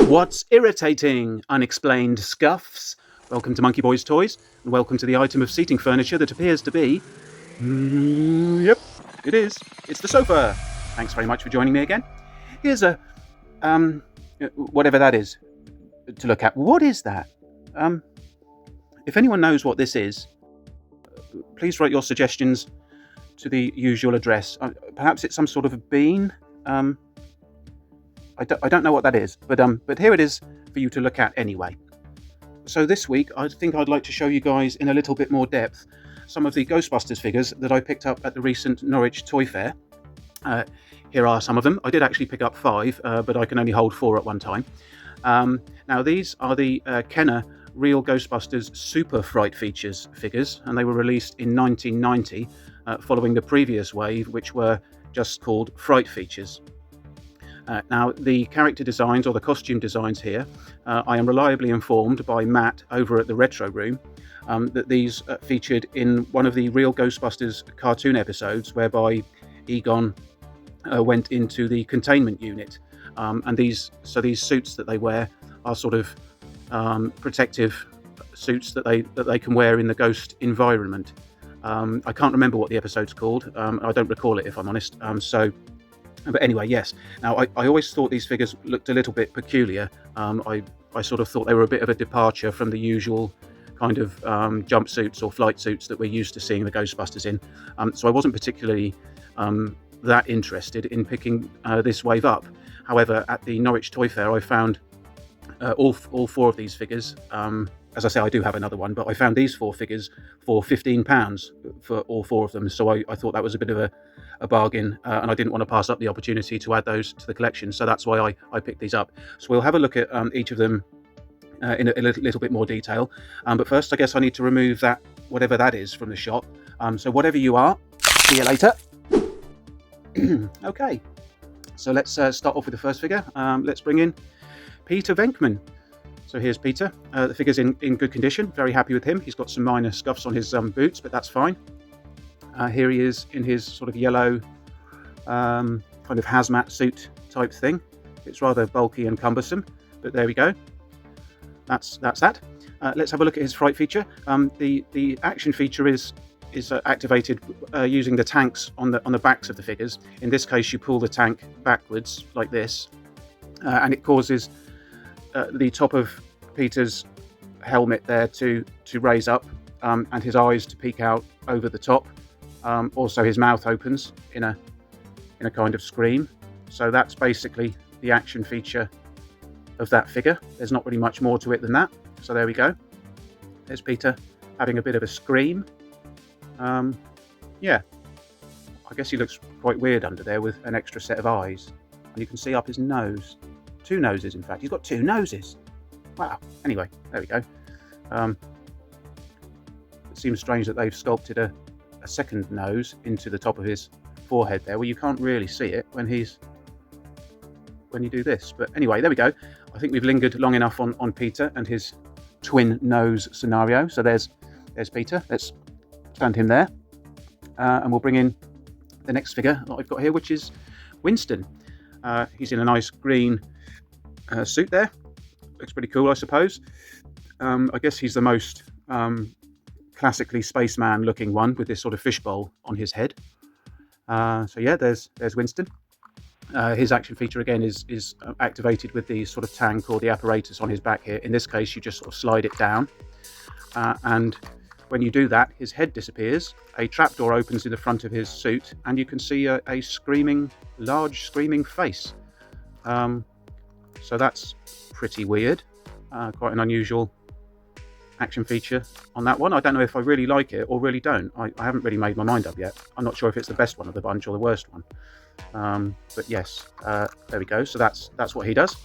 What's irritating? Unexplained scuffs. Welcome to Monkey Boys Toys, and welcome to the item of seating furniture that appears to be... Yep, it is. It's the sofa. Thanks very much for joining me again. Here's a... whatever that is to look at. What is that? If anyone knows what this is, please write your suggestions to the usual address. Perhaps it's some sort of a bean? I don't know what that is, but here it is for you to look at anyway. So this week, I think I'd like to show you guys in a little bit more depth some of the Ghostbusters figures that I picked up at the recent Norwich Toy Fair. Here are some of them. I did actually pick up 5, but I can only hold 4 at one time. Now these are the Kenner Real Ghostbusters Super Fright Features figures, and they were released in 1990, following the previous wave, which were just called Fright Features. Now, the character designs, or the costume designs here, I am reliably informed by Matt over at the Retro Room that these featured in one of the Real Ghostbusters cartoon episodes, whereby Egon went into the containment unit. And these suits that they wear are sort of protective suits that they can wear in the ghost environment. I can't remember what the episode's called. I don't recall it, if I'm honest. But anyway, yes. Now, I always thought these figures looked a little bit peculiar. I sort of thought they were a bit of a departure from the usual kind of jumpsuits or flight suits that we're used to seeing the Ghostbusters in. So I wasn't particularly that interested in picking this wave up. However, at the Norwich Toy Fair, I found all 4 of these figures. As I say, I do have another one, but I found these 4 figures for £15 for all 4 of them. So I thought that was a bit of a bargain, and I didn't want to pass up the opportunity to add those to the collection. So that's why I picked these up. So we'll have a look at each of them in a little bit more detail. But first, I guess I need to remove that, whatever that is, from the shot. So whatever you are, see you later. Okay, so let's start off with the first figure. Let's bring in Peter Venkman. So here's Peter. The figure's in good condition. Very happy with him. He's got some minor scuffs on his boots, but that's fine. Here he is in his sort of yellow kind of hazmat suit type thing. It's rather bulky and cumbersome, but there we go. That's that. Let's have a look at his fright feature. The action feature is activated using the tanks on the backs of the figures. In this case, you pull the tank backwards like this, and it causes the top of Peter's helmet there to raise up, and his eyes to peek out over the top. Also, his mouth opens in a kind of scream. So that's basically the action feature of that figure. There's not really much more to it than that. So there we go. There's Peter having a bit of a scream. Yeah, I guess he looks quite weird under there with an extra set of eyes. And you can see up his nose. 2 noses, in fact. He's got 2 noses. Wow. Anyway, there we go. It seems strange that they've sculpted a second nose into the top of his forehead there, where you can't really see it when you do this. But anyway, there we go. I think we've lingered long enough on Peter and his twin nose scenario. So there's Peter. Let's stand him there. And we'll bring in the next figure that I've got here, which is Winston. He's in a nice green suit there. Looks pretty cool, I suppose. I guess he's the most classically spaceman looking one, with this sort of fishbowl on his head. So yeah, there's Winston. His action feature again is activated with the sort of tank or the apparatus on his back here. In this case, you just sort of slide it down, and when you do that, his head disappears. A trapdoor opens in the front of his suit, and you can see a large screaming face. So that's pretty weird. Quite an unusual action feature on that one. I don't know if I really like it or really don't. I haven't really made my mind up yet. I'm not sure if it's the best one of the bunch or the worst one. But yes, there we go. So that's what he does.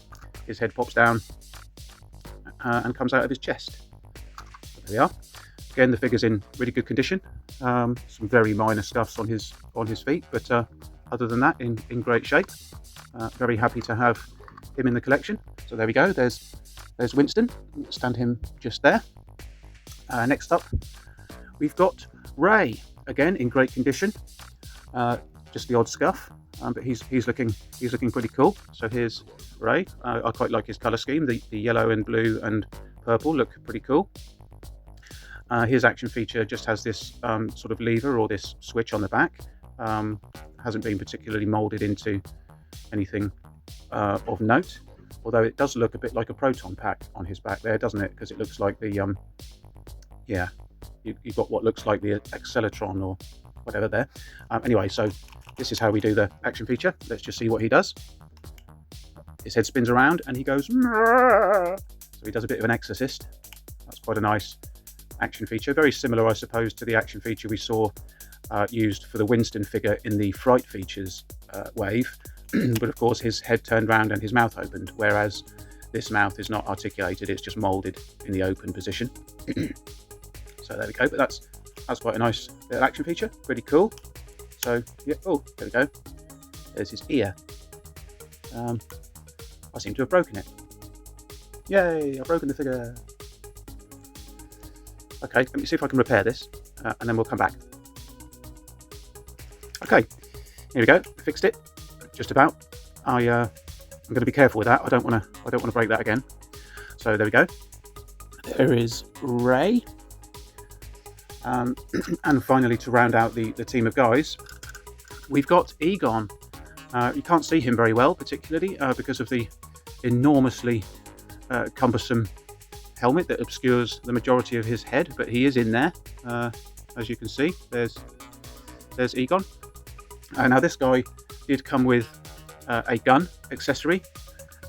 His head pops down and comes out of his chest. There we are. Again, the figure's in really good condition. Some very minor scuffs on his feet, but other than that, in great shape. Very happy to have him in the collection. So there we go. There's Winston. Stand him just there. Next up, we've got Ray. Again, in great condition. Just the odd scuff. but he's looking pretty cool. So here's Ray. I quite like his colour scheme. The yellow and blue and purple look pretty cool. His action feature just has this sort of lever or this switch on the back. Hasn't been particularly moulded into anything of note, although it does look a bit like a proton pack on his back there, doesn't it? Because it looks like the yeah, you've got what looks like the Skeletron or whatever there. Anyway, so this is how we do the action feature. Let's just see what he does. His head spins around and he goes, Mrrr! So he does a bit of an exorcist. That's quite a nice action feature. Very similar, I suppose, to the action feature we saw used for the Winston figure in the Fright features wave. But of course, his head turned round and his mouth opened, whereas this mouth is not articulated, it's just moulded in the open position. So there we go, but that's quite a nice little action feature, pretty cool. So yeah, oh, there we go. There's his ear. I seem to have broken it. Yay, I've broken the figure. Okay, let me see if I can repair this, and then we'll come back. Okay, here we go, fixed it, just about. I'm going to be careful with that. I don't want to break that again. So there we go. There is Ray. And finally, to round out the team of guys, we've got Egon. You can't see him very well, particularly because of the enormously cumbersome helmet that obscures the majority of his head, but he is in there, as you can see. There's Egon. Now this guy did come with a gun accessory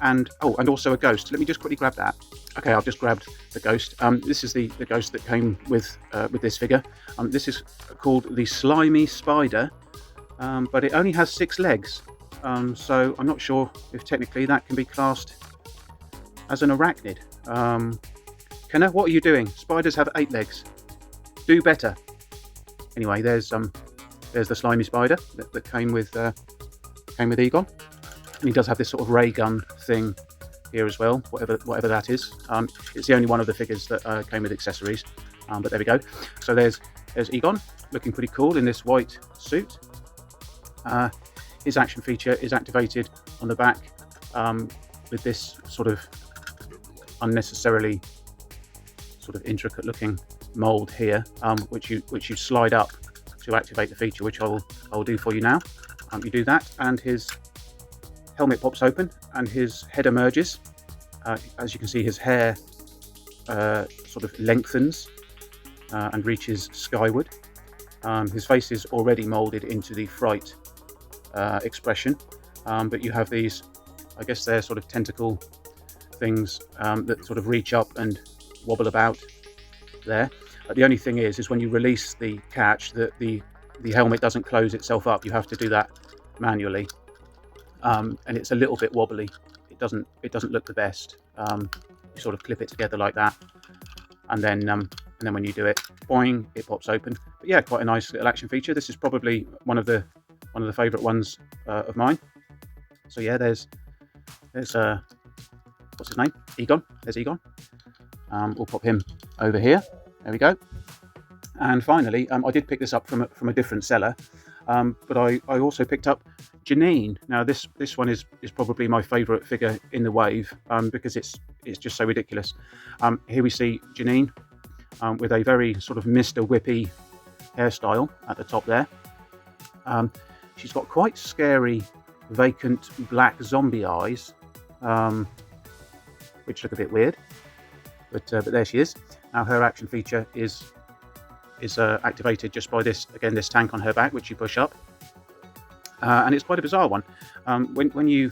and also a ghost. Let me just quickly grab that. Okay, I've just grabbed the ghost. This is the ghost that came with this figure. This is called the Slimy Spider, but it only has 6 legs. So I'm not sure if technically that can be classed as an arachnid. Kenna, what are you doing? Spiders have 8 legs. Do better. Anyway, there's the Slimy Spider that came with Egon, and he does have this sort of ray gun thing here as well, whatever that is. It's the only one of the figures that came with accessories, but there we go. So there's Egon, looking pretty cool in this white suit. His action feature is activated on the back with this sort of unnecessarily sort of intricate looking mold here, which you slide up to activate the feature, which I'll do for you now. You do that, and his helmet pops open, and his head emerges. As you can see, his hair sort of lengthens and reaches skyward. His face is already moulded into the Fright expression, but you have these, I guess they're sort of tentacle things that sort of reach up and wobble about there. The only thing is when you release the catch, that the helmet doesn't close itself up. You have to do that manually, and it's a little bit wobbly. It doesn't look the best. You sort of clip it together like that, and then when you do it, boing, it pops open. But yeah, quite a nice little action feature. This is probably one of the favourite ones of mine. So yeah, there's what's his name? Egon. There's Egon. We'll pop him over here. There we go. And finally, I did pick this up from a different seller, but I also picked up Janine. Now this one is probably my favourite figure in the wave, because it's just so ridiculous. Here we see Janine with a very sort of Mr. Whippy hairstyle at the top there. She's got quite scary, vacant black zombie eyes, which look a bit weird. But there she is. Now her action feature is activated just by this tank on her back, which you push up, and it's quite a bizarre one. When you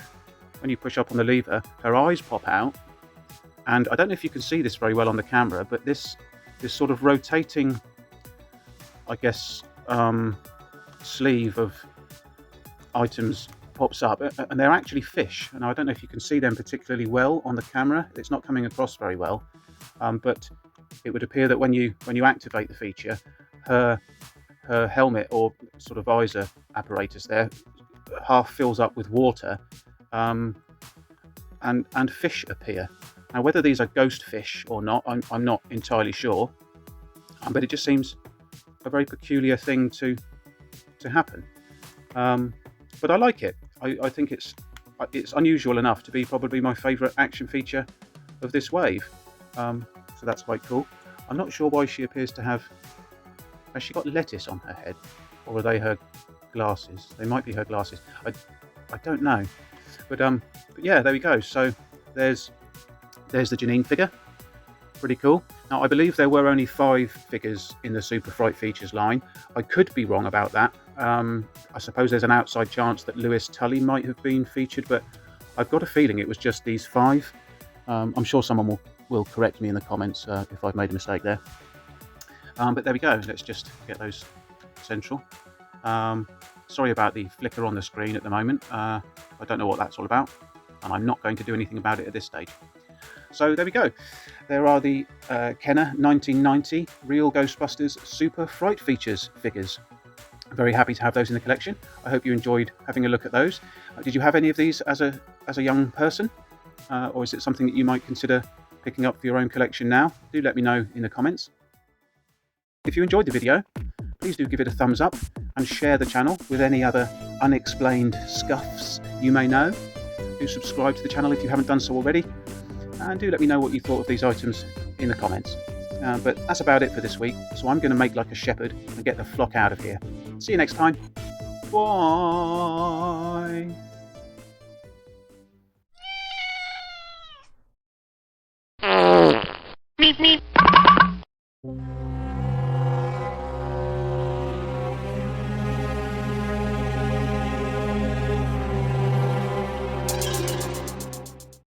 push up on the lever, her eyes pop out, and I don't know if you can see this very well on the camera, but this sort of rotating, I guess, sleeve of items pops up, and they're actually fish. And I don't know if you can see them particularly well on the camera. It's not coming across very well, but it would appear that when you activate the feature, her helmet or sort of visor apparatus there half fills up with water, and fish appear. Now, whether these are ghost fish or not, I'm not entirely sure, but it just seems a very peculiar thing to happen. but I like it. I think it's unusual enough to be probably my favourite action feature of this wave. So that's quite cool. I'm not sure why she appears to have... Has she got lettuce on her head? Or are they her glasses? They might be her glasses. I don't know. But yeah, there we go. So there's the Janine figure. Pretty cool. Now, I believe there were only 5 figures in the Super Fright Features line. I could be wrong about that. I suppose there's an outside chance that Lewis Tully might have been featured, but I've got a feeling it was just these 5. I'm sure someone will correct me in the comments if I've made a mistake there. But there we go. Let's just get those central. Sorry about the flicker on the screen at the moment. I don't know what that's all about, and I'm not going to do anything about it at this stage. So there we go. There are the Kenner 1990 Real Ghostbusters Super Fright Features figures. Very happy to have those in the collection. I hope you enjoyed having a look at those. Did you have any of these as a young person? Or is it something that you might consider picking up for your own collection now? Do let me know in the comments. If you enjoyed the video, please do give it a thumbs up and share the channel with any other unexplained scuffs you may know. Do subscribe to the channel if you haven't done so already. And do let me know what you thought of these items in the comments. But that's about it for this week, so I'm going to make like a shepherd and get the flock out of here. See you next time. Bye.